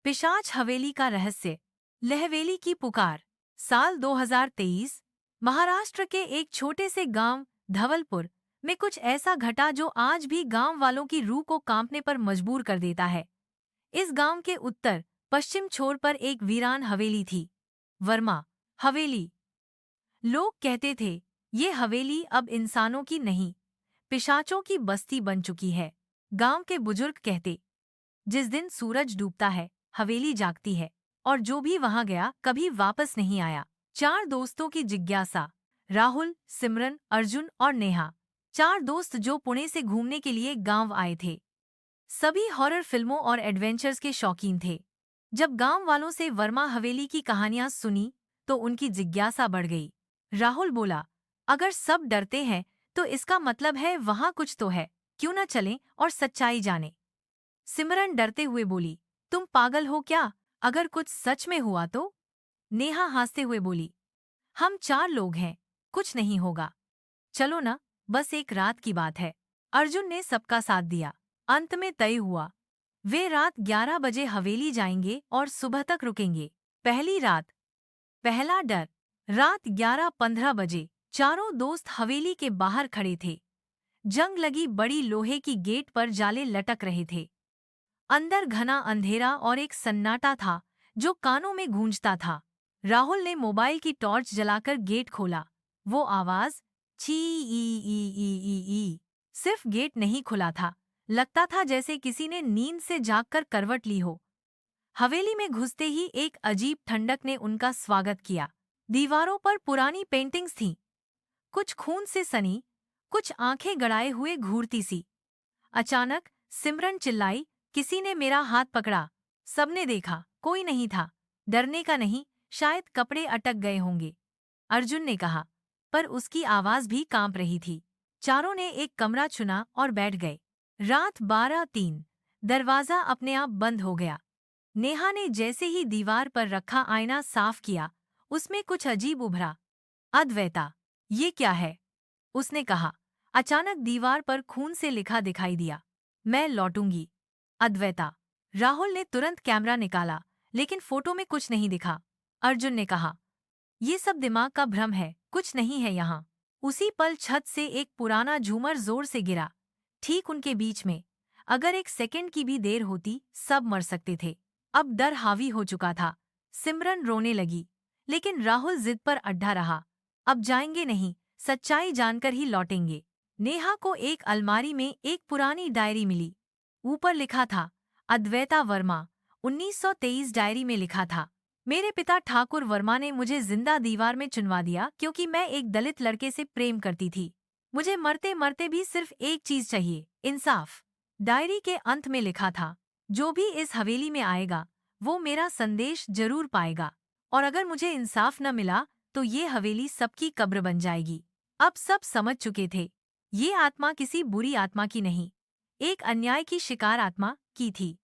पिशाच हवेली का रहस्य, लहवेली की पुकार। साल 2023। महाराष्ट्र के एक छोटे से गांव धवलपुर में कुछ ऐसा घटा जो आज भी गांव वालों की रूह को कांपने पर मजबूर कर देता है। इस गांव के उत्तर पश्चिम छोर पर एक वीरान हवेली थी, वर्मा हवेली। लोग कहते थे ये हवेली अब इंसानों की नहीं, पिशाचों की बस्ती बन चुकी है। गांव के बुजुर्ग कहते, जिस दिन सूरज डूबता है हवेली जागती है, और जो भी वहां गया कभी वापस नहीं आया। चार दोस्तों की जिज्ञासा। राहुल, सिमरन, अर्जुन और नेहा, चार दोस्त जो पुणे से घूमने के लिए गांव आए थे। सभी हॉरर फिल्मों और एडवेंचर्स के शौकीन थे। जब गांव वालों से वर्मा हवेली की कहानियां सुनी तो उनकी जिज्ञासा बढ़ गई। राहुल बोला, अगर सब डरते हैं तो इसका मतलब है वहां कुछ तो है, क्यों न चलें और सच्चाई जाने। सिमरन डरते हुए बोली, तुम पागल हो क्या, अगर कुछ सच में हुआ तो। नेहा हंसते हुए बोली, हम चार लोग हैं, कुछ नहीं होगा, चलो ना, बस एक रात की बात है। अर्जुन ने सबका साथ दिया। अंत में तय हुआ, वे रात 11 बजे हवेली जाएंगे और सुबह तक रुकेंगे। पहली रात, पहला डर। रात 11:15 बजे चारों दोस्त हवेली के बाहर खड़े थे। जंग लगी बड़ी लोहे की गेट पर जाले लटक रहे थे। अंदर घना अंधेरा और एक सन्नाटा था जो कानों में गूंजता था। राहुल ने मोबाइल की टॉर्च जलाकर गेट खोला। वो आवाज, छी ई ई ई ई ई। सिर्फ गेट नहीं खुला था, लगता था जैसे किसी ने नींद से जागकर करवट ली हो। हवेली में घुसते ही एक अजीब ठंडक ने उनका स्वागत किया। दीवारों पर पुरानी पेंटिंग्स थीं, कुछ खून से सनी, कुछ आंखें गड़ाए हुए घूरती सी। अचानक सिमरन चिल्लाई, किसी ने मेरा हाथ पकड़ा। सबने देखा, कोई नहीं था। डरने का नहीं, शायद कपड़े अटक गए होंगे, अर्जुन ने कहा, पर उसकी आवाज भी कांप रही थी। चारों ने एक कमरा चुना और बैठ गए। रात 12:03। दरवाजा अपने आप बंद हो गया। नेहा ने जैसे ही दीवार पर रखा आईना साफ किया, उसमें कुछ अजीब उभरा। अद्वैता, ये क्या है, उसने कहा। अचानक दीवार पर खून से लिखा दिखाई दिया, मैं लौटूंगी। अद्वैता। राहुल ने तुरंत कैमरा निकाला, लेकिन फोटो में कुछ नहीं दिखा। अर्जुन ने कहा, ये सब दिमाग का भ्रम है, कुछ नहीं है यहाँ। उसी पल छत से एक पुराना झूमर जोर से गिरा, ठीक उनके बीच में। अगर एक सेकंड की भी देर होती सब मर सकते थे। अब डर हावी हो चुका था। सिमरन रोने लगी, लेकिन राहुल जिद पर अड्डा रहा, अब जाएंगे नहीं, सच्चाई जानकर ही लौटेंगे। नेहा को एक अलमारी में एक पुरानी डायरी मिली। ऊपर लिखा था, अद्वैता वर्मा, 1923। डायरी में लिखा था, मेरे पिता ठाकुर वर्मा ने मुझे जिंदा दीवार में चुनवा दिया क्योंकि मैं एक दलित लड़के से प्रेम करती थी। मुझे मरते मरते भी सिर्फ एक चीज चाहिए, इंसाफ। डायरी के अंत में लिखा था, जो भी इस हवेली में आएगा वो मेरा संदेश जरूर पाएगा, और अगर मुझे इंसाफ न मिला तो ये हवेली सबकी कब्र बन जाएगी। अब सब समझ चुके थे, ये आत्मा किसी बुरी आत्मा की नहीं, एक अन्याय की शिकार आत्मा की थी।